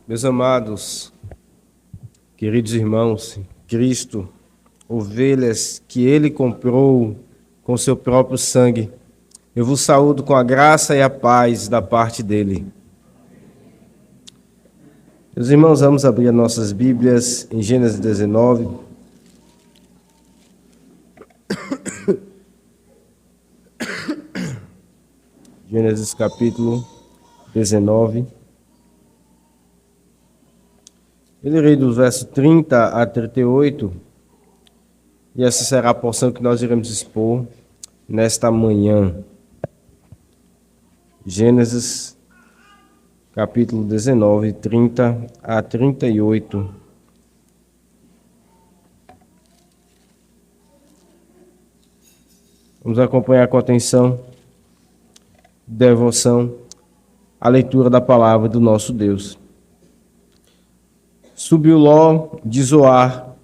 Meus amados, queridos irmãos, Cristo, ovelhas que Ele comprou com seu próprio sangue, eu vos saúdo com a graça e a paz da parte dEle. Meus irmãos, vamos abrir nossas Bíblias em Gênesis 19. Gênesis capítulo 19. Eu lerei dos versos 30 a 38, e essa será a porção que nós iremos expor nesta manhã. Gênesis capítulo 19, 30 a 38. Vamos acompanhar com atenção, devoção, a leitura da palavra do nosso Deus. Subiu Ló de Zoar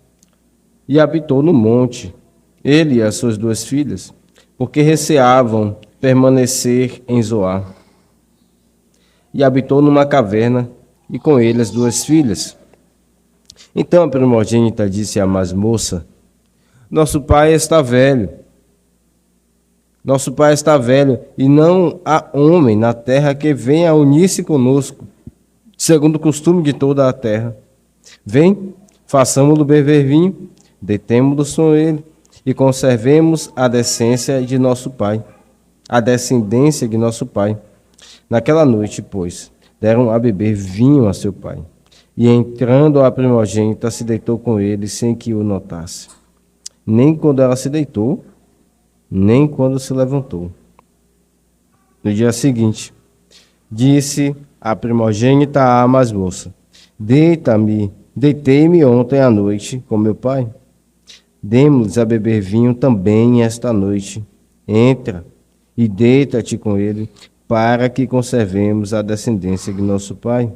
e habitou no monte, ele e as suas duas filhas, porque receavam permanecer em Zoar. E habitou numa caverna, e com ele as duas filhas. Então a primogênita disse à mais moça: Nosso pai está velho, e não há homem na terra que venha a unir-se conosco, segundo o costume de toda a terra. Vem, façamo-lo beber vinho, deitemo-lo com ele, e conservemos a descendência de nosso pai. Naquela noite, pois, deram a beber vinho a seu pai. E entrando a primogênita, se deitou com ele, sem que o notasse. Nem quando ela se deitou, nem quando se levantou. No dia seguinte, disse a primogênita à mais moça: Deitei-me ontem à noite com meu pai. Demos-lhes a beber vinho também esta noite. Entra e deita-te com ele, para que conservemos a descendência de nosso pai.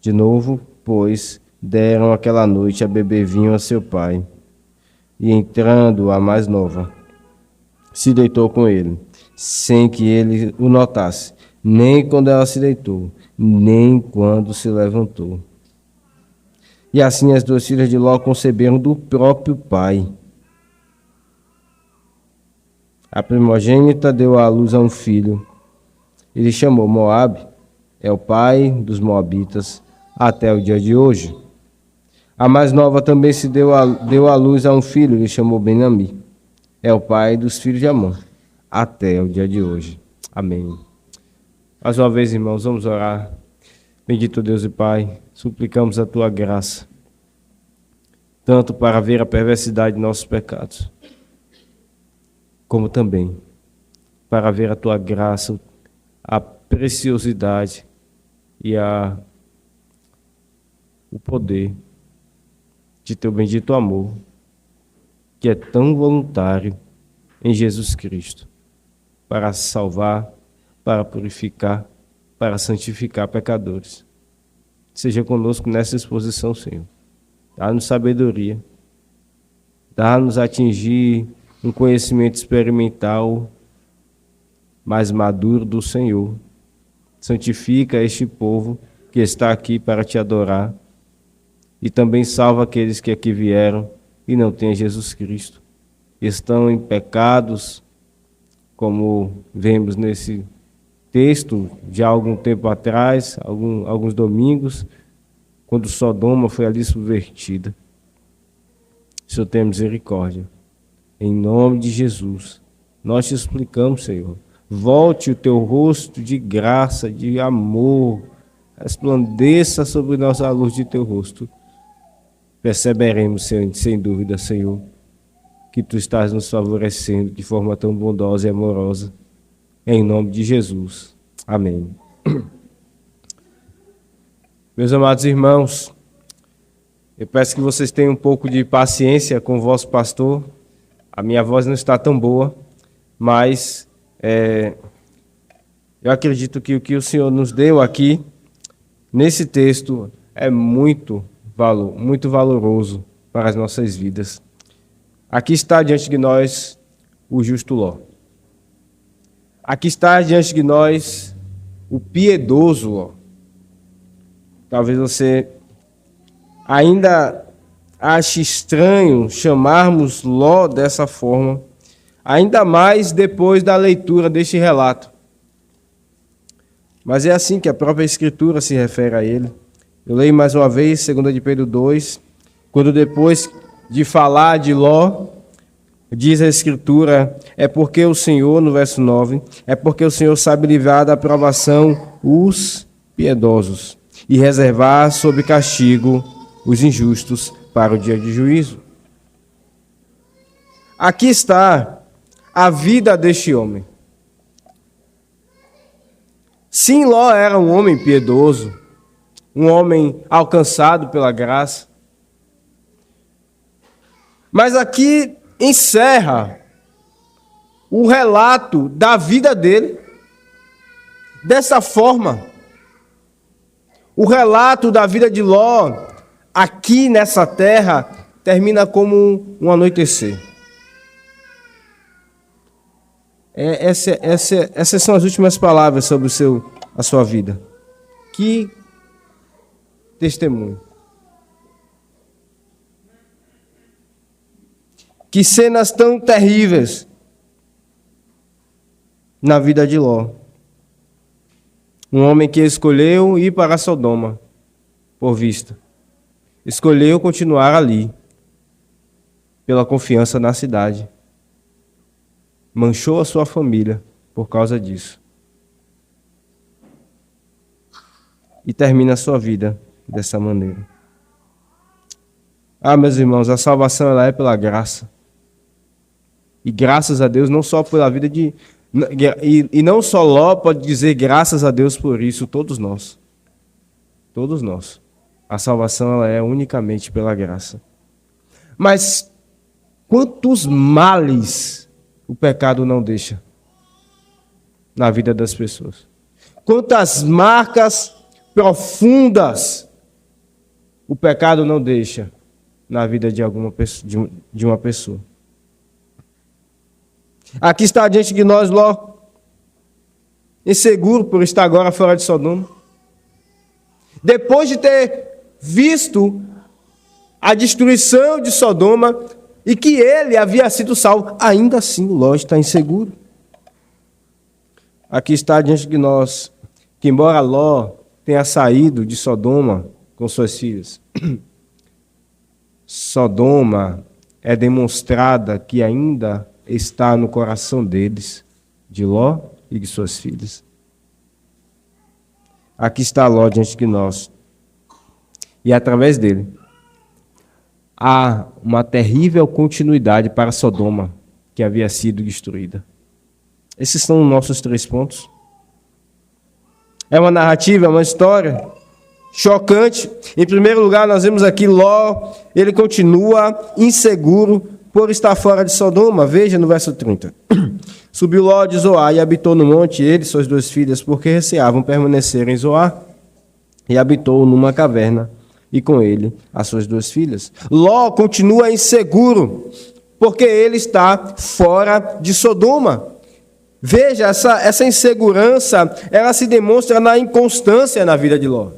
De novo, pois, deram aquela noite a beber vinho a seu pai. E entrando a mais nova, se deitou com ele, sem que ele o notasse, nem quando ela se deitou, nem quando se levantou. E assim as duas filhas de Ló conceberam do próprio pai. A primogênita deu à luz a um filho. Ele chamou Moabe, é o pai dos moabitas, até o dia de hoje. A mais nova também deu à luz a um filho, ele chamou Benami, é o pai dos filhos de Amon, até o dia de hoje. Amém. Mais uma vez, irmãos, vamos orar. Bendito Deus e Pai, suplicamos a Tua graça, tanto para ver a perversidade de nossos pecados, como também para ver a Tua graça, a preciosidade e o poder de Teu bendito amor, que é tão voluntário em Jesus Cristo, para salvar, para purificar, para santificar pecadores. Seja conosco nessa exposição, Senhor. Dá-nos sabedoria, dá-nos atingir um conhecimento experimental mais maduro do Senhor. Santifica este povo que está aqui para Te adorar e também salva aqueles que aqui vieram e não têm Jesus Cristo. Estão em pecados, como vemos nesse texto de algum tempo atrás, alguns domingos, quando Sodoma foi ali subvertida. Senhor, tenha misericórdia. Em nome de Jesus, nós te suplicamos, Senhor, volte o teu rosto de graça, de amor, resplandeça sobre nós a luz de teu rosto. Perceberemos, Senhor, sem dúvida, Senhor, que Tu estás nos favorecendo de forma tão bondosa e amorosa. Em nome de Jesus. Amém. Meus amados irmãos, eu peço que vocês tenham um pouco de paciência com o vosso pastor. A minha voz não está tão boa, mas eu acredito que o que o Senhor nos deu aqui, nesse texto, é muito valoroso para as nossas vidas. Aqui está diante de nós o justo Ló. Aqui está diante de nós o piedoso Ló. Talvez você ainda ache estranho chamarmos Ló dessa forma, ainda mais depois da leitura deste relato. Mas é assim que a própria Escritura se refere a ele. Eu leio mais uma vez, 2 de Pedro 2, quando depois de falar de Ló, diz a Escritura, é porque o Senhor, no verso 9, é porque o Senhor sabe livrar da provação os piedosos e reservar sob castigo os injustos para o dia de juízo. Aqui está a vida deste homem. Sim, Ló era um homem piedoso, um homem alcançado pela graça. Mas aqui encerra o relato da vida dele dessa forma. O relato da vida de Ló aqui nessa terra termina como um anoitecer. Essas são as últimas palavras sobre a sua vida. Que testemunho. Que cenas tão terríveis na vida de Ló. Um homem que escolheu ir para Sodoma por vista. Escolheu continuar ali pela confiança na cidade. Manchou a sua família por causa disso. E termina a sua vida dessa maneira. Ah, meus irmãos, a salvação ela é pela graça. E graças a Deus, não só pela vida de... E não só Ló pode dizer graças a Deus por isso, todos nós. Todos nós. A salvação ela é unicamente pela graça. Mas quantos males o pecado não deixa na vida das pessoas? Quantas marcas profundas o pecado não deixa na vida de uma pessoa? Aqui está diante de nós Ló, inseguro por estar agora fora de Sodoma. Depois de ter visto a destruição de Sodoma e que ele havia sido salvo, ainda assim Ló está inseguro. Aqui está diante de nós que, embora Ló tenha saído de Sodoma com suas filhas, Sodoma é demonstrada que ainda está no coração deles, de Ló e de suas filhas. Aqui está Ló diante de nós. E através dele, há uma terrível continuidade para Sodoma, que havia sido destruída. Esses são os nossos 3 pontos. É uma narrativa, é uma história chocante. Em primeiro lugar, nós vemos aqui Ló, ele continua inseguro por estar fora de Sodoma. Veja no verso 30. Subiu Ló de Zoar e habitou no monte, ele e suas 2 filhas, porque receavam permanecer em Zoar, e habitou numa caverna, e com ele as suas 2 filhas. Ló continua inseguro, porque ele está fora de Sodoma. Veja, essa insegurança, ela se demonstra na inconstância na vida de Ló.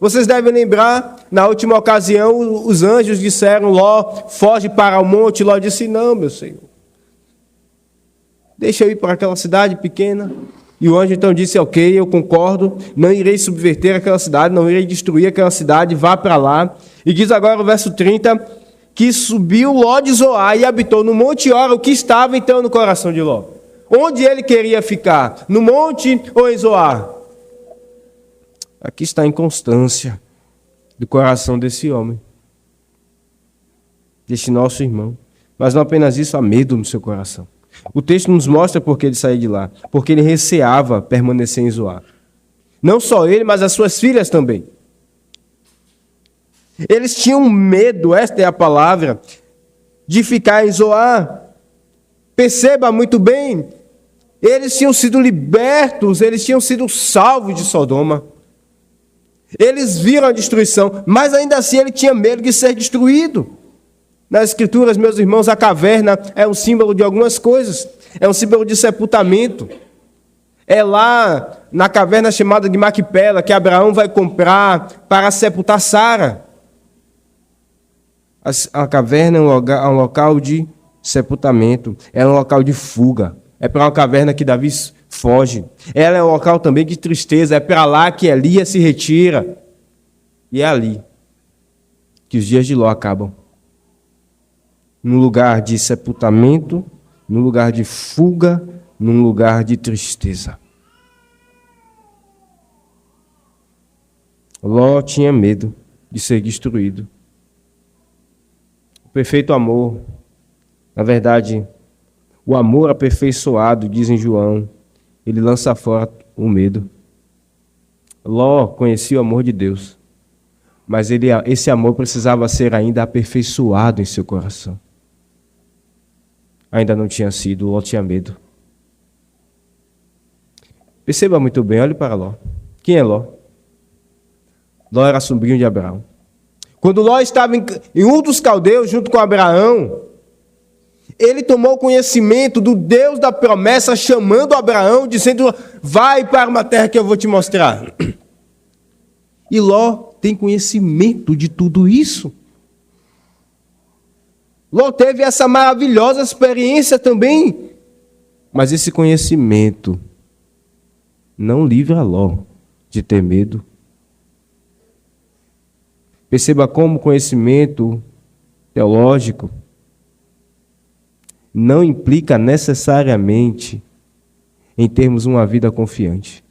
Vocês devem lembrar, na última ocasião, os anjos disseram, Ló, foge para o monte. Ló disse, não, meu Senhor. Deixa eu ir para aquela cidade pequena. E o anjo então disse, ok, eu concordo, não irei subverter aquela cidade, não irei destruir aquela cidade, vá para lá. E diz agora o verso 30, que subiu Ló de Zoar e habitou no monte. Ora, o que estava então no coração de Ló? Onde ele queria ficar? No monte ou em Zoar? Aqui está a inconstância do coração desse homem, deste nosso irmão. Mas não apenas isso, há medo no seu coração. O texto nos mostra por que ele saiu de lá. Porque ele receava permanecer em Zoar. Não só ele, mas as suas filhas também. Eles tinham medo, esta é a palavra, de ficar em Zoar. Perceba muito bem, eles tinham sido libertos, eles tinham sido salvos de Sodoma. Eles viram a destruição, mas ainda assim ele tinha medo de ser destruído. Nas Escrituras, meus irmãos, a caverna é um símbolo de algumas coisas. É um símbolo de sepultamento. É lá na caverna chamada de Maquipela que Abraão vai comprar para sepultar Sara. A caverna é um local de sepultamento, é um local de fuga. É para uma caverna que Davi foge. Ela é um local também de tristeza, é para lá que Elias se retira. E é ali que os dias de Ló acabam. Num lugar de sepultamento, num lugar de fuga, num lugar de tristeza. Ló tinha medo de ser destruído. O perfeito amor, na verdade, o amor aperfeiçoado, diz em João, ele lança fora o medo. Ló conhecia o amor de Deus, mas esse amor precisava ser ainda aperfeiçoado em seu coração. Ainda não tinha sido, Ló tinha medo. Perceba muito bem, olhe para Ló. Quem é Ló? Ló era sobrinho de Abraão. Quando Ló estava em Ur dos Caldeus, junto com Abraão, ele tomou conhecimento do Deus da promessa, chamando Abraão, dizendo, vai para uma terra que eu vou te mostrar. E Ló tem conhecimento de tudo isso. Ló teve essa maravilhosa experiência também. Mas esse conhecimento não livra Ló de ter medo. Perceba como conhecimento teológico não implica necessariamente em termos uma vida confiante.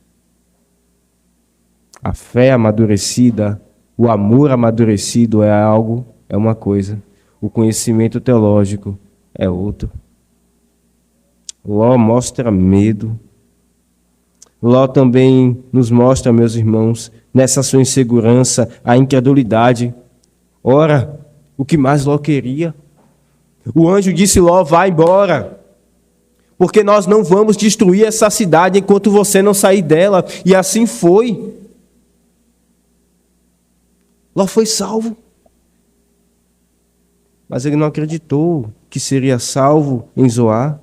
A fé amadurecida, o amor amadurecido é uma coisa. O conhecimento teológico é outro. Ló mostra medo. Ló também nos mostra, meus irmãos, nessa sua insegurança, a incredulidade. Ora, o que mais Ló queria? O anjo disse, Ló, vá embora, porque nós não vamos destruir essa cidade enquanto você não sair dela. E assim foi. Ló foi salvo. Mas ele não acreditou que seria salvo em Zoar.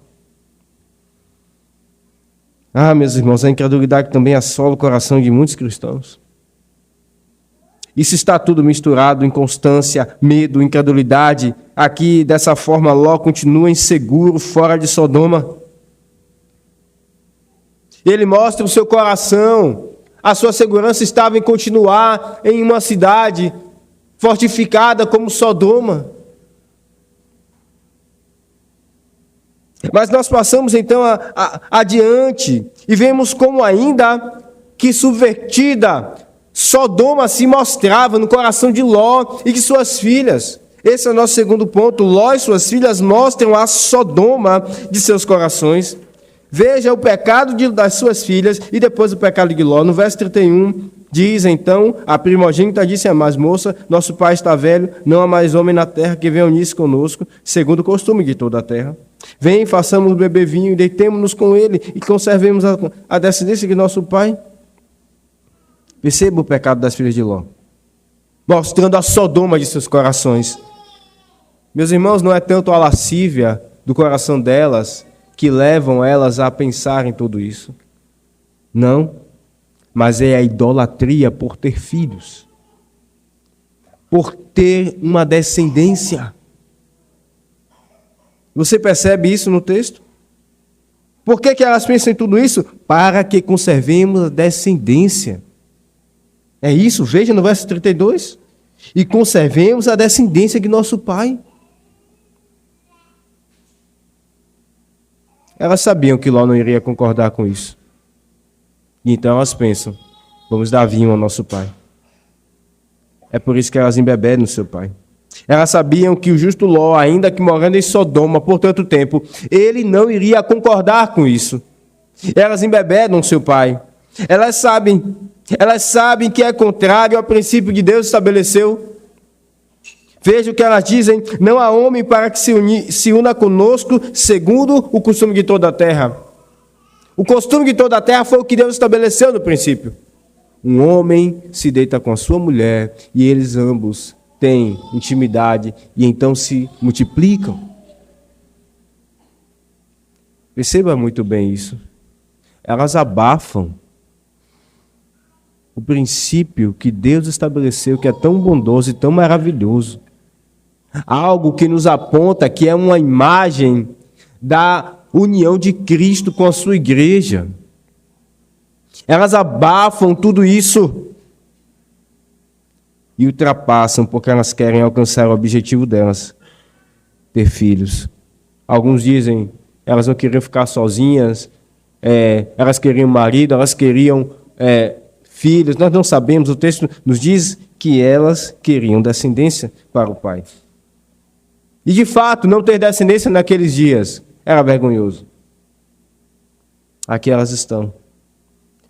Meus irmãos, a incredulidade também assola o coração de muitos cristãos. Isso está tudo misturado, inconstância, medo, incredulidade. Aqui, dessa forma, Ló continua inseguro, fora de Sodoma. Ele mostra o seu coração. A sua segurança estava em continuar em uma cidade fortificada como Sodoma. Mas nós passamos então adiante e vemos como ainda que subvertida Sodoma se mostrava no coração de Ló e de suas filhas. Esse é o nosso segundo ponto. Ló e suas filhas mostram a Sodoma de seus corações. Veja o pecado das suas filhas e depois o pecado de Ló. No verso 31 diz então, a primogênita disse a mais moça, nosso pai está velho, não há mais homem na terra que venha unir-se conosco, segundo o costume de toda a terra. Vem, façamos beber vinho e deitemo-nos com ele e conservemos a descendência de nosso pai. Perceba o pecado das filhas de Ló, mostrando a Sodoma de seus corações. Meus irmãos, não é tanto a lascívia do coração delas que levam elas a pensar em tudo isso. Não, mas é a idolatria por ter filhos, por ter uma descendência. Você percebe isso no texto? Por que elas pensam em tudo isso? Para que conservemos a descendência. É isso, veja no verso 32. E conservemos a descendência de nosso pai. Elas sabiam que Ló não iria concordar com isso. E então elas pensam, vamos dar vinho ao nosso pai. É por isso que elas embebedam no seu pai. Elas sabiam que o justo Ló, ainda que morando em Sodoma por tanto tempo, ele não iria concordar com isso. Elas embebedam seu pai. Elas sabem que é contrário ao princípio que Deus estabeleceu. Veja o que elas dizem, não há homem para que se una conosco segundo o costume de toda a terra. O costume de toda a terra foi o que Deus estabeleceu no princípio. Um homem se deita com a sua mulher e eles ambos têm intimidade e então se multiplicam. Perceba muito bem isso. elas abafam o princípio que Deus estabeleceu, que é tão bondoso e tão maravilhoso. Algo que nos aponta que é uma imagem da união de Cristo com a sua igreja. Elas abafam tudo isso e ultrapassam porque elas querem alcançar o objetivo delas, ter filhos. Alguns dizem elas não queriam ficar sozinhas, elas queriam marido, elas queriam filhos. Nós não sabemos, o texto nos diz que elas queriam descendência para o pai. E de fato, não ter descendência naqueles dias era vergonhoso. Aqui elas estão.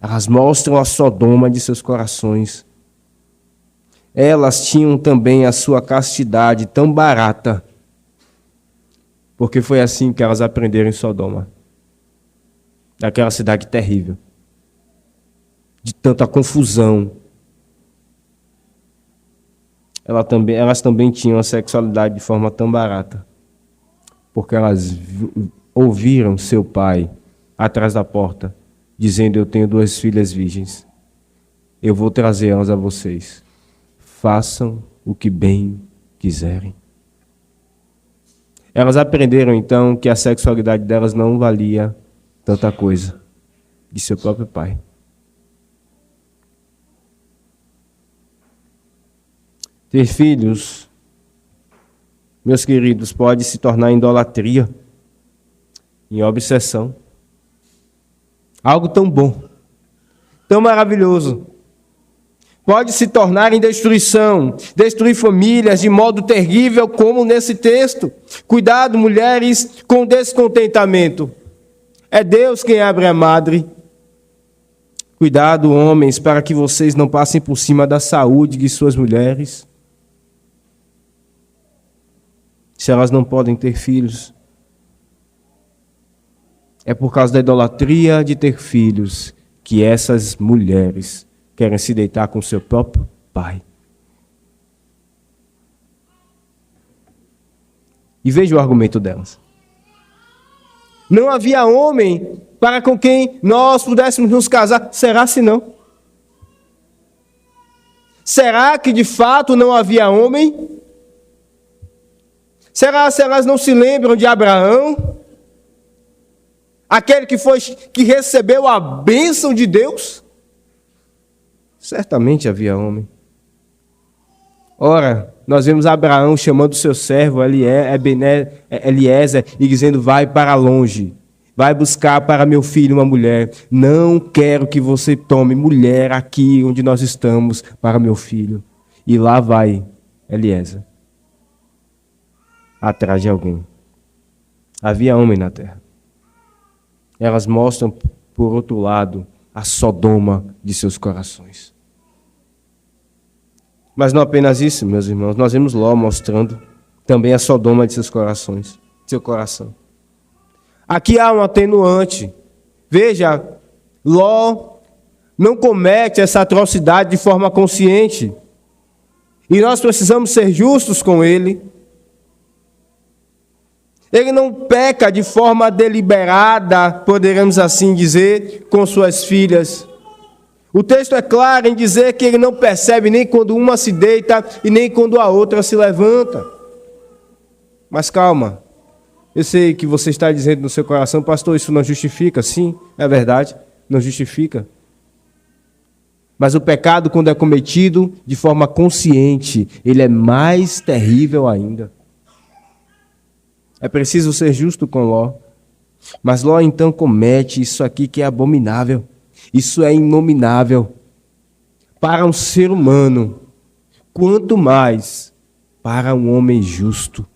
Elas mostram a Sodoma de seus corações. Elas tinham também a sua castidade tão barata, porque foi assim que elas aprenderam em Sodoma. Daquela cidade terrível, de tanta confusão. Elas também tinham a sexualidade de forma tão barata, porque elas ouviram seu pai atrás da porta, dizendo: eu tenho 2 filhas virgens, eu vou trazê-las a vocês. Façam o que bem quiserem. Elas aprenderam então que a sexualidade delas não valia tanta coisa de seu próprio pai. Ter filhos, meus queridos, pode se tornar em idolatria, em obsessão. Algo tão bom, tão maravilhoso, pode se tornar em destruição, destruir famílias de modo terrível, como nesse texto. Cuidado, mulheres, com descontentamento. É Deus quem abre a madre. Cuidado, homens, para que vocês não passem por cima da saúde de suas mulheres. Se elas não podem ter filhos, é por causa da idolatria de ter filhos que essas mulheres querem se deitar com seu próprio pai. E veja o argumento delas. Não havia homem para com quem nós pudéssemos nos casar. Será se não? Será que de fato não havia homem? Será se elas não se lembram de Abraão? Aquele que recebeu a bênção de Deus? Certamente havia homem. Ora, nós vemos Abraão chamando seu servo Eliezer e dizendo: vai para longe, vai buscar para meu filho uma mulher. Não quero que você tome mulher aqui onde nós estamos para meu filho. E lá vai Eliezer atrás de alguém. Havia homem na terra. Elas mostram, por outro lado, a Sodoma de seus corações. Mas não apenas isso, meus irmãos. Nós vemos Ló mostrando também a Sodoma de seus corações, de seu coração. Aqui há um atenuante. Veja, Ló não comete essa atrocidade de forma consciente. E nós precisamos ser justos com ele. Ele não peca de forma deliberada, poderíamos assim dizer, com suas filhas. O texto é claro em dizer que ele não percebe nem quando uma se deita e nem quando a outra se levanta. Mas calma, eu sei que você está dizendo no seu coração: pastor, isso não justifica. Sim, é verdade, não justifica. Mas o pecado, quando é cometido de forma consciente, ele é mais terrível ainda. É preciso ser justo com Ló. Mas Ló então comete isso aqui que é abominável. Isso é inominável para um ser humano, quanto mais para um homem justo.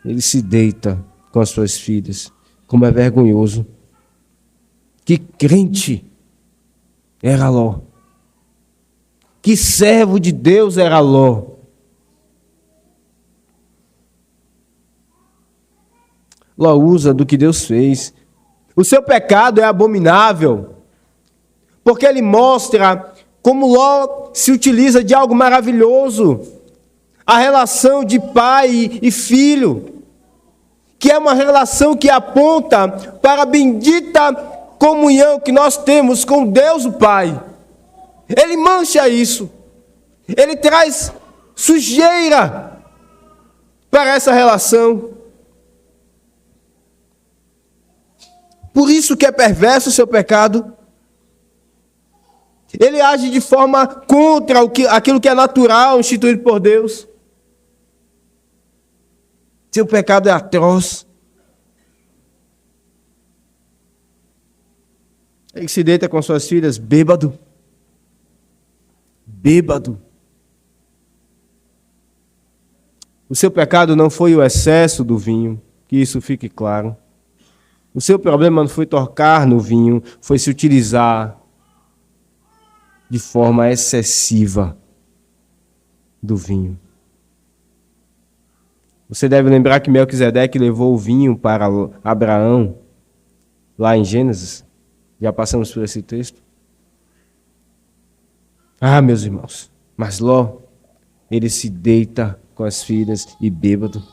Ele se deita com as suas filhas, como é vergonhoso. Que crente era Ló. Que servo de Deus era Ló. Ló usa do que Deus fez. O seu pecado é abominável, porque ele mostra como Ló se utiliza de algo maravilhoso, a relação de pai e filho. que é uma relação que aponta para a bendita comunhão que nós temos com Deus o Pai. Ele mancha isso. Ele traz sujeira para essa relação. Por isso que é perverso o seu pecado. Ele age de forma contra aquilo que é natural, instituído por Deus. Seu pecado é atroz. Ele se deita com suas filhas bêbado. Bêbado. O seu pecado não foi o excesso do vinho, que isso fique claro. O seu problema não foi tocar no vinho, foi se utilizar de forma excessiva do vinho. Você deve lembrar que Melquisedeque levou o vinho para Abraão, lá em Gênesis. Já passamos por esse texto. Ah, meus irmãos, mas Ló, ele se deita com as filhas e bêbado.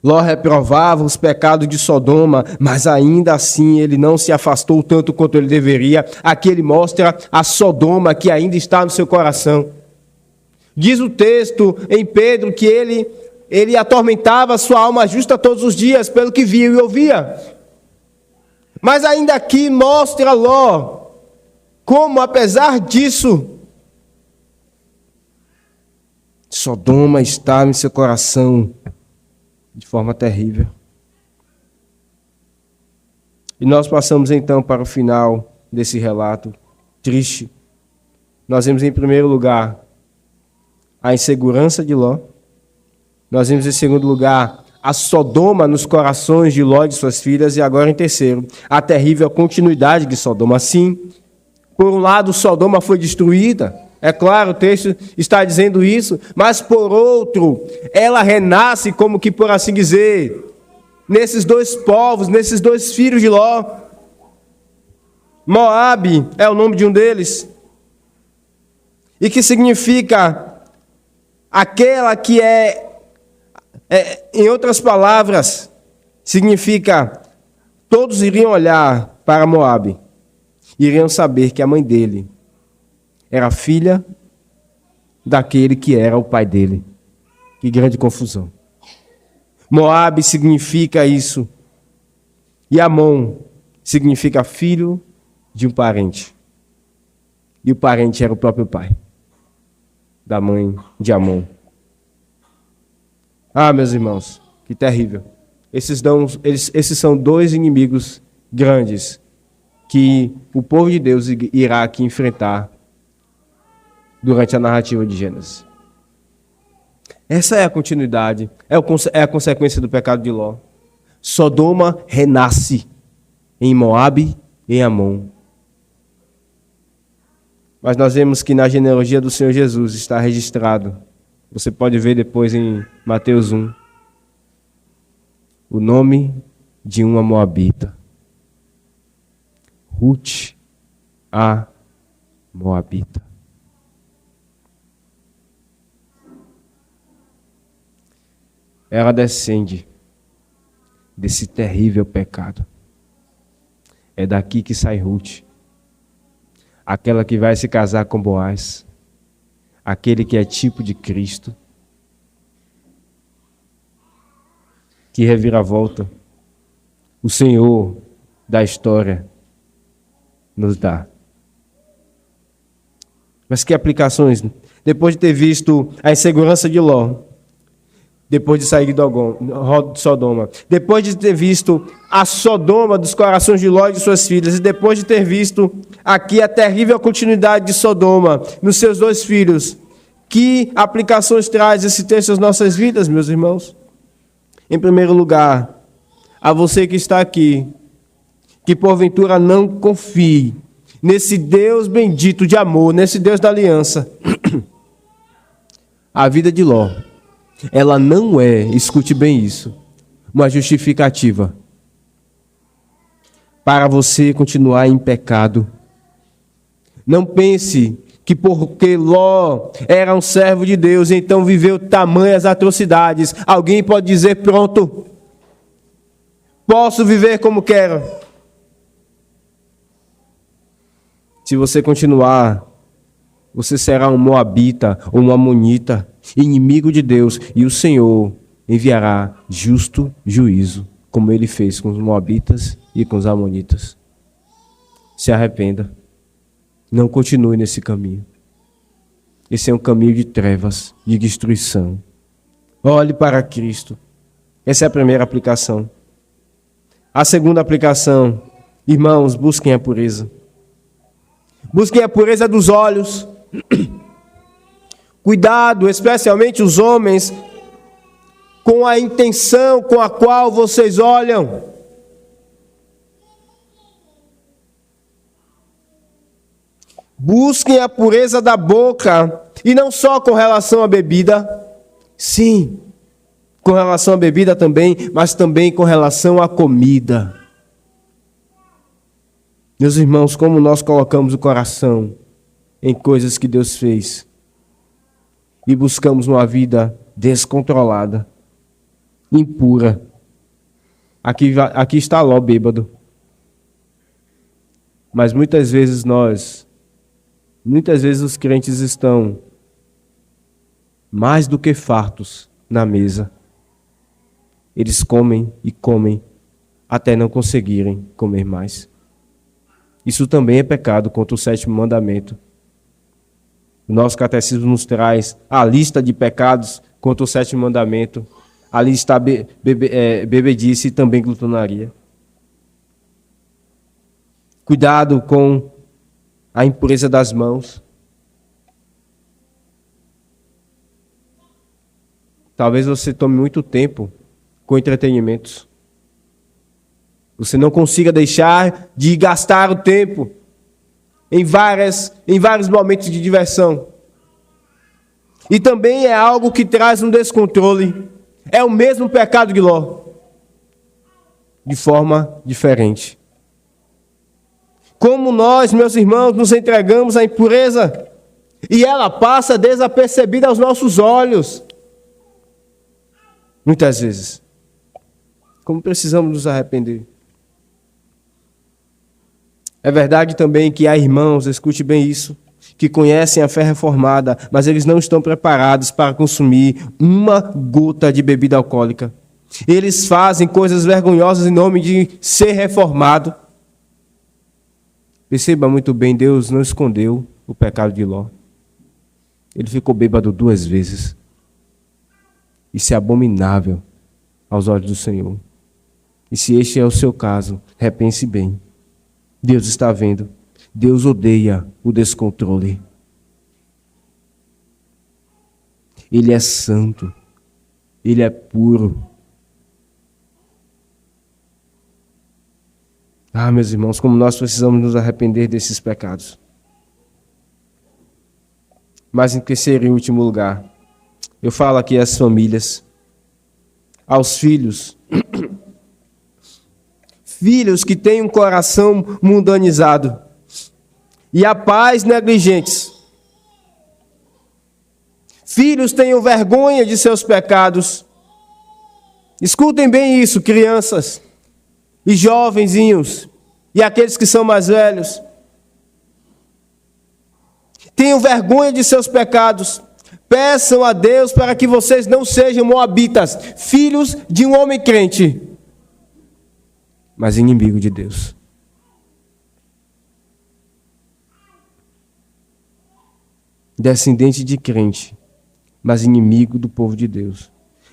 Ló reprovava os pecados de Sodoma, mas ainda assim ele não se afastou tanto quanto ele deveria. Aqui ele mostra a Sodoma que ainda está no seu coração. Diz o texto em Pedro que ele atormentava a sua alma justa todos os dias pelo que via e ouvia. Mas ainda aqui mostra Ló como, apesar disso, Sodoma está no seu coração de forma terrível. E nós passamos então para o final desse relato triste. Nós vemos em primeiro lugar a insegurança de Ló. Nós vemos em segundo lugar a Sodoma nos corações de Ló e de suas filhas. E agora em terceiro, a terrível continuidade de Sodoma. Sim, por um lado Sodoma foi destruída. É claro, o texto está dizendo isso, mas por outro, ela renasce como que por assim dizer, nesses dois povos, nesses dois filhos de Ló. Moabe é o nome de um deles, e que significa aquela que em outras palavras, significa todos iriam olhar para Moabe, iriam saber que a mãe dele era filha daquele que era o pai dele. Que grande confusão. Moabe significa isso. E Amon significa filho de um parente. E o parente era o próprio pai da mãe de Amon. Ah, meus irmãos, que terrível. Esses são dois inimigos grandes que o povo de Deus irá aqui enfrentar durante a narrativa de Gênesis. Essa é a continuidade, é a consequência do pecado de Ló. Sodoma renasce em Moabe e em Amon. Mas nós vemos que na genealogia do Senhor Jesus está registrado, você pode ver depois em Mateus 1, o nome de uma moabita. Ruth, a moabita. Ela descende desse terrível pecado. É daqui que sai Ruth, aquela que vai se casar com Boaz, aquele que é tipo de Cristo. Que reviravolta o Senhor da história nos dá. Mas que aplicações? Depois de ter visto a insegurança de Ló, depois de sair de Sodoma, depois de ter visto a Sodoma dos corações de Ló e de suas filhas, e depois de ter visto aqui a terrível continuidade de Sodoma nos seus dois filhos, que aplicações traz esse texto às nossas vidas, meus irmãos? Em primeiro lugar, a você que está aqui, que porventura não confie nesse Deus bendito de amor, nesse Deus da aliança. A vida de Ló, ela não é, escute bem isso, uma justificativa para você continuar em pecado. Não pense que porque Ló era um servo de Deus, então viveu tamanhas atrocidades. Alguém pode dizer, pronto, posso viver como quero. Se você continuar, você será um moabita ou um amonita, inimigo de Deus, e o Senhor enviará justo juízo, como ele fez com os moabitas e com os amonitas. Se arrependa. Não continue nesse caminho. Esse é um caminho de trevas, de destruição. Olhe para Cristo. Essa é a primeira aplicação. A segunda aplicação, irmãos, busquem a pureza. Busquem a pureza dos olhos. Cuidado, especialmente os homens, com a intenção com a qual vocês olham. Busquem a pureza da boca, e não só com relação à bebida, sim, com relação à bebida também, mas também com relação à comida. Meus irmãos, como nós colocamos o coração em coisas que Deus fez e buscamos uma vida descontrolada, impura. Aqui está Ló bêbado. Mas muitas vezes os crentes estão mais do que fartos na mesa. Eles comem e comem até não conseguirem comer mais. Isso também é pecado contra o 7º mandamento. O nosso catecismo nos traz a lista de pecados contra o 7º mandamento. Ali está bebedice e também glutonaria. Cuidado com a impureza das mãos. Talvez você tome muito tempo com entretenimentos. Você não consiga deixar de gastar o tempo em vários momentos de diversão. E também é algo que traz um descontrole. É o mesmo pecado de Ló, de forma diferente. Como nós, meus irmãos, nos entregamos à impureza e ela passa desapercebida aos nossos olhos. Muitas vezes. Como precisamos nos arrepender. É verdade também que há irmãos, escute bem isso, que conhecem a fé reformada, mas eles não estão preparados para consumir uma gota de bebida alcoólica. Eles fazem coisas vergonhosas em nome de ser reformado. Perceba muito bem, Deus não escondeu o pecado de Ló. Ele ficou bêbado 2 vezes. Isso é abominável aos olhos do Senhor. E se este é o seu caso, repense bem. Deus está vendo. Deus odeia o descontrole. Ele é santo. Ele é puro. Ah, meus irmãos, como nós precisamos nos arrepender desses pecados. Mas em terceiro e último lugar, eu falo aqui às famílias, aos filhos. Filhos que têm um coração mundanizado e a pais negligentes. Filhos tenham vergonha de seus pecados. Escutem bem isso, crianças e jovenzinhos e aqueles que são mais velhos. Tenham vergonha de seus pecados. Peçam a Deus para que vocês não sejam moabitas, filhos de um homem crente, mas inimigo de Deus. Descendente de crente, mas inimigo do povo de Deus.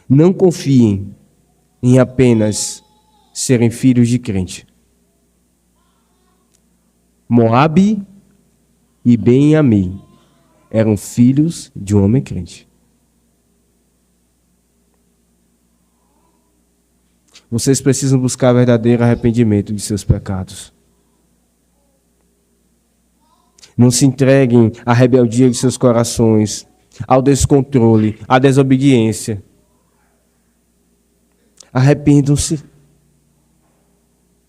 Não confiem em apenas serem filhos de crente. Moabe e Ben-Ammi eram filhos de um homem crente. Vocês precisam buscar verdadeiro arrependimento de seus pecados. Não se entreguem à rebeldia de seus corações, ao descontrole, à desobediência. Arrependam-se.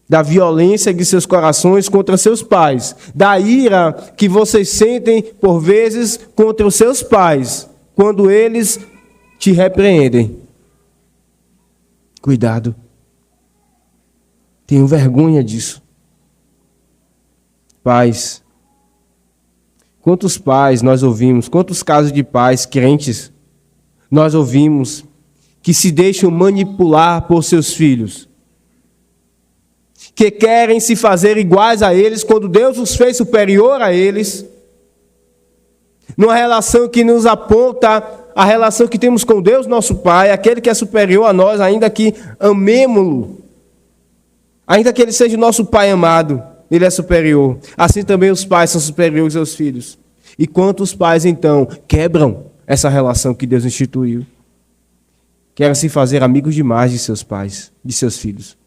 da violência de seus corações contra seus pais, da ira que vocês sentem por vezes contra os seus pais, quando eles te repreendem. Cuidado. Tenho vergonha disso. Pais, quantos pais nós ouvimos, quantos casos de pais crentes nós ouvimos que se deixam manipular por seus filhos, que querem se fazer iguais a eles quando Deus os fez superior a eles, numa relação que nos aponta a relação que temos com Deus, nosso Pai, aquele que é superior a nós, ainda que amemo-lo, ainda que Ele seja o nosso Pai amado, Ele é superior. Assim também os pais são superiores aos filhos. E quantos pais, então, quebram essa relação que Deus instituiu? Querem se fazer amigos demais de seus pais, de seus filhos,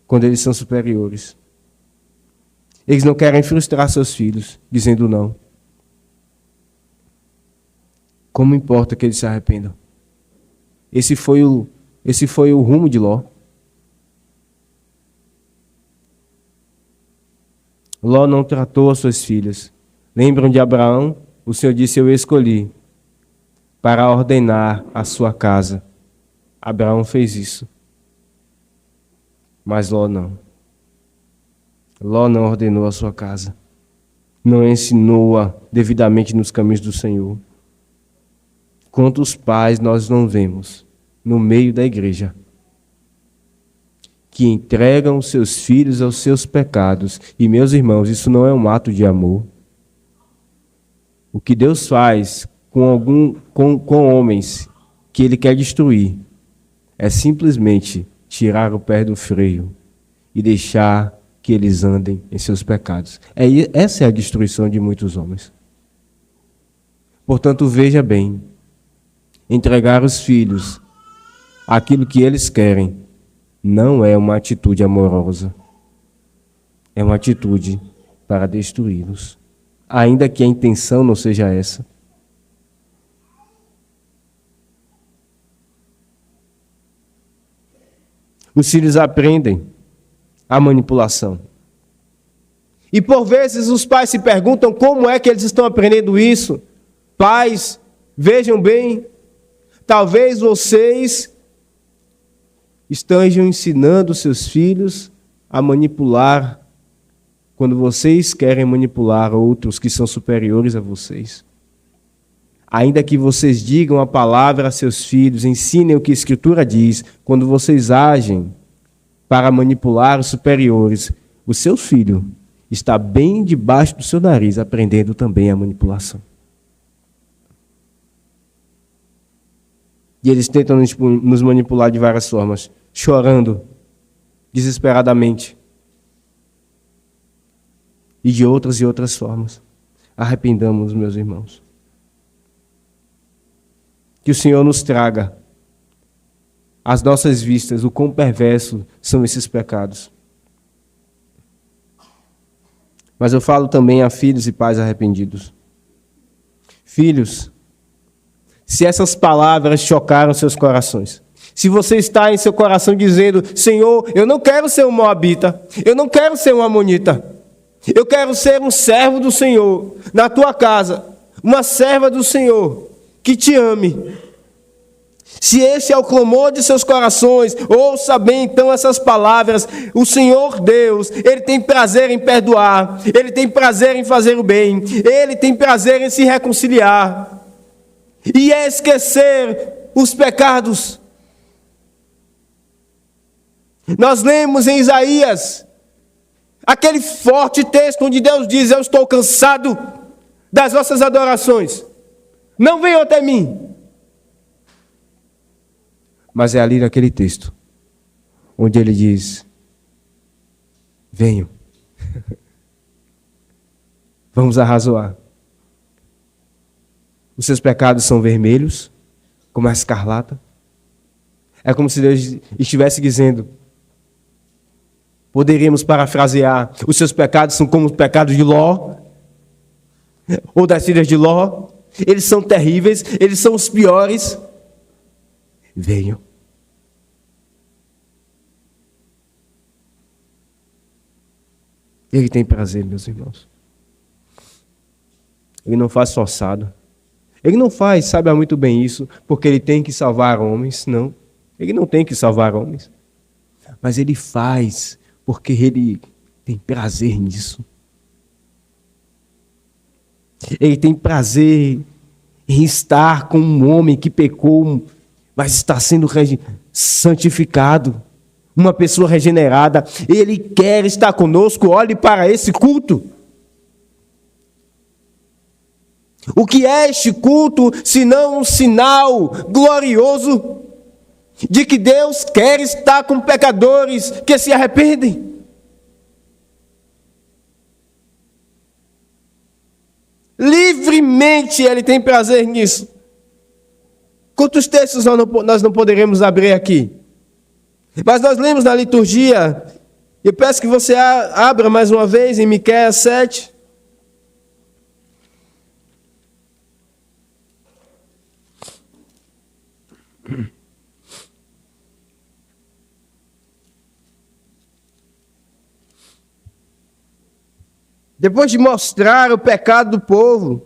quando eles são superiores. Eles não querem frustrar seus filhos, dizendo não. Como importa que eles se arrependam? Esse foi o rumo de Ló. Ló não tratou as suas filhas. Lembram de Abraão? O Senhor disse: eu escolhi para ordenar a sua casa. Abraão fez isso. Mas Ló não. Ló não ordenou a sua casa. Não ensinou-a devidamente nos caminhos do Senhor. Quantos pais nós não vemos no meio da igreja que entregam seus filhos aos seus pecados? E, meus irmãos, isso não é um ato de amor. O que Deus faz com homens que Ele quer destruir é simplesmente tirar o pé do freio e deixar que eles andem em seus pecados. Essa é a destruição de muitos homens. Portanto, veja bem, entregar os filhos àquilo que eles querem não é uma atitude amorosa. É uma atitude para destruí-los, ainda que a intenção não seja essa. Os filhos aprendem a manipulação. E por vezes os pais se perguntam como é que eles estão aprendendo isso. Pais, vejam bem, talvez vocês estejam ensinando seus filhos a manipular quando vocês querem manipular outros que são superiores a vocês. Ainda que vocês digam a palavra a seus filhos, ensinem o que a Escritura diz, quando vocês agem para manipular os superiores, o seu filho está bem debaixo do seu nariz, aprendendo também a manipulação. E eles tentam nos manipular de várias formas, chorando, desesperadamente. E de outras formas. Arrependamos, meus irmãos. Que o Senhor nos traga às nossas vistas o quão perverso são esses pecados. Mas eu falo também a filhos e pais arrependidos. Filhos, se essas palavras chocaram seus corações, se você está em seu coração dizendo: Senhor, eu não quero ser um moabita, eu não quero ser um amonita, eu quero ser um servo do Senhor na tua casa, uma serva do Senhor que te ame. Se esse é o clamor de seus corações, ouça bem então essas palavras. O Senhor Deus, Ele tem prazer em perdoar, Ele tem prazer em fazer o bem, Ele tem prazer em se reconciliar e esquecer os pecados. Nós lemos em Isaías aquele forte texto onde Deus diz: eu estou cansado das vossas adorações, não venham até mim. Mas é ali naquele texto onde ele diz: venham, vamos arrazoar. Os seus pecados são vermelhos, como a escarlata. É como se Deus estivesse dizendo, poderíamos parafrasear: os seus pecados são como os pecados de Ló, ou das filhas de Ló. Eles são terríveis, eles são os piores. Venham. Ele tem prazer, meus irmãos. Ele não faz forçado. Ele não faz, sabe muito bem isso, porque ele tem que salvar homens. Não. Ele não tem que salvar homens. Mas ele faz porque ele tem prazer nisso. Ele tem prazer em estar com um homem que pecou, mas está sendo santificado. Uma pessoa regenerada. Ele quer estar conosco. Olhe para esse culto. O que é este culto, senão um sinal glorioso de que Deus quer estar com pecadores que se arrependem? Livremente Ele tem prazer nisso. Quantos textos nós não poderemos abrir aqui? Mas nós lemos na liturgia, eu peço que você abra mais uma vez em Miqueias 7. Depois de mostrar o pecado do povo,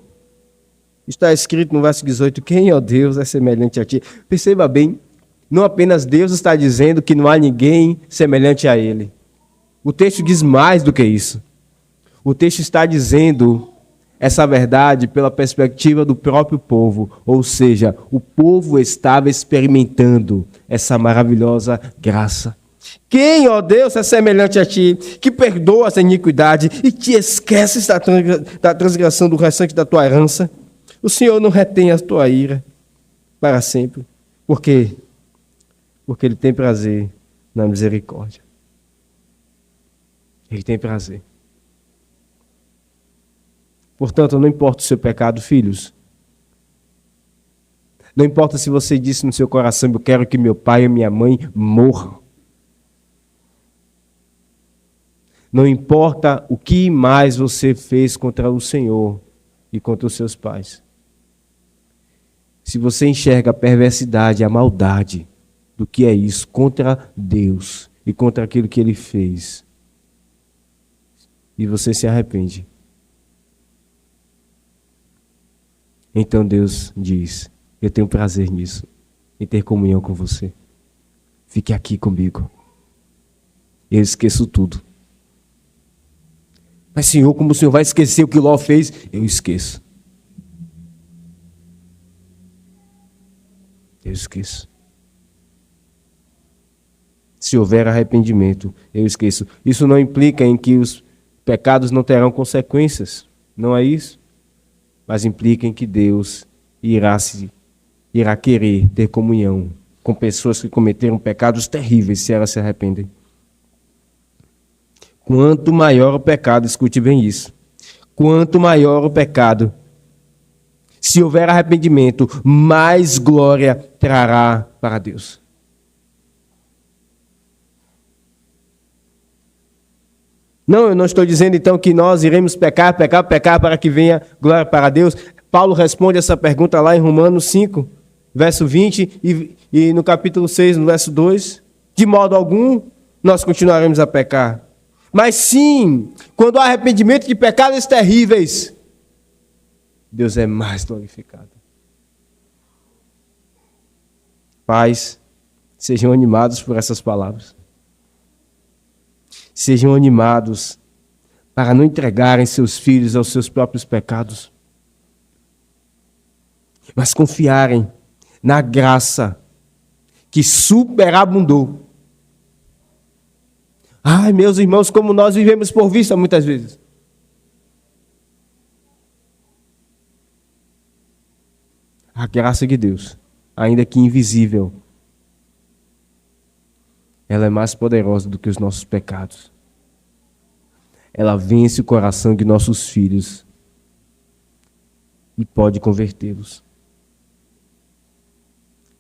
está escrito no verso 18, quem, ó Deus, é semelhante a ti? Perceba bem, não apenas Deus está dizendo que não há ninguém semelhante a Ele. O texto diz mais do que isso. O texto está dizendo essa verdade pela perspectiva do próprio povo, ou seja, o povo estava experimentando essa maravilhosa graça. Quem, ó Deus, é semelhante a ti, que perdoa a iniquidade e te esqueces da transgressão do restante da tua herança? O Senhor não retém a tua ira para sempre. Por quê? Porque Ele tem prazer na misericórdia. Ele tem prazer. Portanto, não importa o seu pecado, filhos. Não importa se você disse no seu coração, eu quero que meu pai e minha mãe morram. Não importa o que mais você fez contra o Senhor e contra os seus pais. Se você enxerga a perversidade, a maldade do que é isso contra Deus e contra aquilo que Ele fez, e você se arrepende, então Deus diz, eu tenho prazer nisso, em ter comunhão com você. Fique aqui comigo. Eu esqueço tudo. Mas Senhor, como o Senhor vai esquecer o que Ló fez? Eu esqueço. Eu esqueço. Se houver arrependimento, eu esqueço. Isso não implica em que os pecados não terão consequências. Não é isso. Mas implica em que Deus irá querer ter comunhão com pessoas que cometeram pecados terríveis se elas se arrependem. Quanto maior o pecado, escute bem isso. Quanto maior o pecado, se houver arrependimento, mais glória trará para Deus. Não, eu não estou dizendo então que nós iremos pecar para que venha glória para Deus. Paulo responde essa pergunta lá em Romanos 5, verso 20 e no capítulo 6, no verso 2. De modo algum, nós continuaremos a pecar. Mas sim, quando há arrependimento de pecados terríveis, Deus é mais glorificado. Pais, sejam animados por essas palavras. Sejam animados para não entregarem seus filhos aos seus próprios pecados, mas confiarem na graça que superabundou. Ai, meus irmãos, como nós vivemos por vista muitas vezes. A graça de Deus, ainda que invisível, ela é mais poderosa do que os nossos pecados. Ela vence o coração de nossos filhos e pode convertê-los.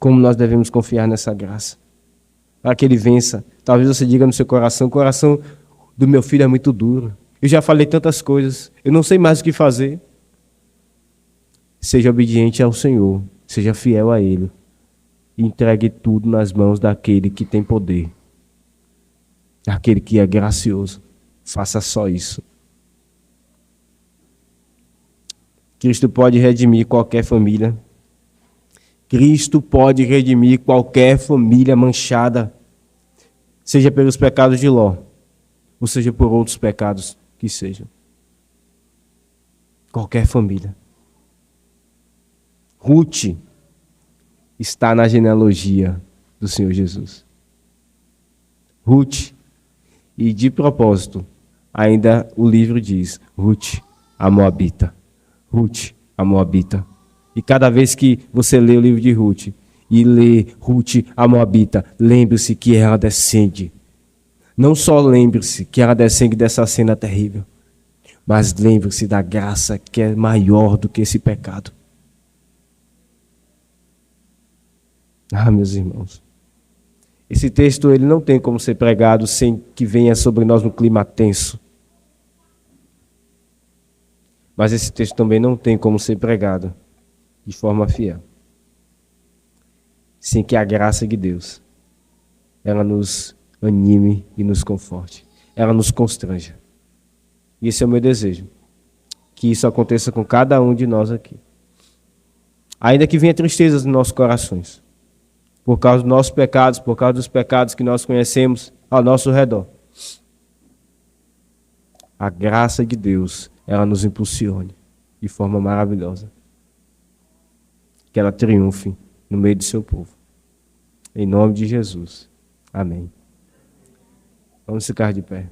Como nós devemos confiar nessa graça? Para que ele vença. Talvez você diga no seu coração, o coração do meu filho é muito duro. Eu já falei tantas coisas, eu não sei mais o que fazer. Seja obediente ao Senhor, seja fiel a Ele. E entregue tudo nas mãos daquele que tem poder. Daquele que é gracioso. Faça só isso. Cristo pode redimir qualquer família. Cristo pode redimir qualquer família manchada, seja pelos pecados de Ló, ou seja por outros pecados que sejam. Qualquer família. Ruth está na genealogia do Senhor Jesus. Ruth, e de propósito, ainda o livro diz, Ruth, a Moabita. Ruth, a Moabita. E cada vez que você lê o livro de Ruth e lê Ruth, a Moabita, lembre-se que ela descende. Não só lembre-se que ela descende dessa cena terrível, mas lembre-se da graça que é maior do que esse pecado. Ah, meus irmãos, esse texto ele não tem como ser pregado sem que venha sobre nós um clima tenso. Mas esse texto também não tem como ser pregado de forma fiel, sem que a graça de Deus, ela nos anime e nos conforte, ela nos constranja. E esse é o meu desejo, que isso aconteça com cada um de nós aqui. Ainda que venha tristezas nos nossos corações, por causa dos nossos pecados, por causa dos pecados que nós conhecemos ao nosso redor. A graça de Deus, ela nos impulsione de forma maravilhosa. Que ela triunfe no meio do seu povo. Em nome de Jesus. Amém. Vamos ficar de pé.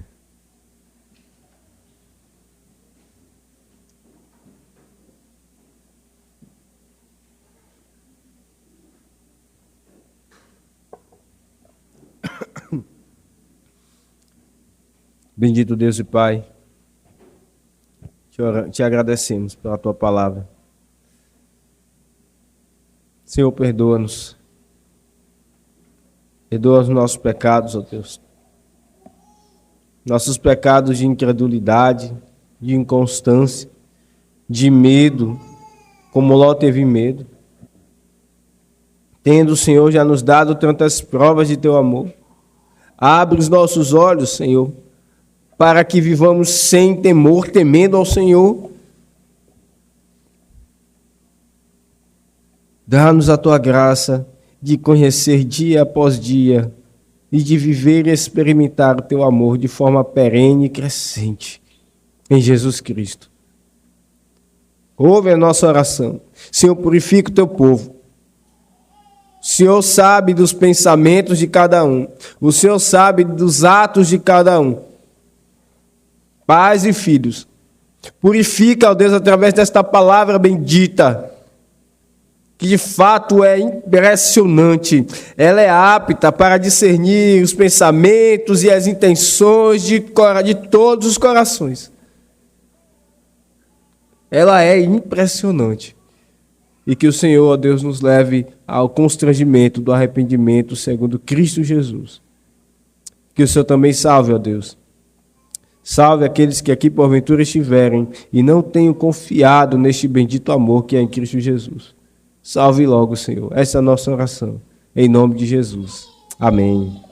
Bendito Deus e Pai, te agradecemos pela Tua palavra. Senhor, perdoa-nos. Perdoa os nossos pecados, ó Deus. Nossos pecados de incredulidade, de inconstância, de medo, como Ló teve medo. Tendo o Senhor já nos dado tantas provas de Teu amor, abre os nossos olhos, Senhor, para que vivamos sem temor, temendo ao Senhor. Dá-nos a Tua graça de conhecer dia após dia e de viver e experimentar o Teu amor de forma perene e crescente em Jesus Cristo. Ouve a nossa oração. Senhor, purifica o Teu povo. O Senhor sabe dos pensamentos de cada um. O Senhor sabe dos atos de cada um. Pais e filhos, purifica, ó Deus, através desta palavra bendita, que de fato é impressionante. Ela é apta para discernir os pensamentos e as intenções de todos os corações. Ela é impressionante. E que o Senhor, ó Deus, nos leve ao constrangimento do arrependimento segundo Cristo Jesus. Que o Senhor também salve, ó Deus. Salve aqueles que aqui porventura estiverem e não tenham confiado neste bendito amor que é em Cristo Jesus. Salve logo, Senhor. Essa é a nossa oração. Em nome de Jesus. Amém.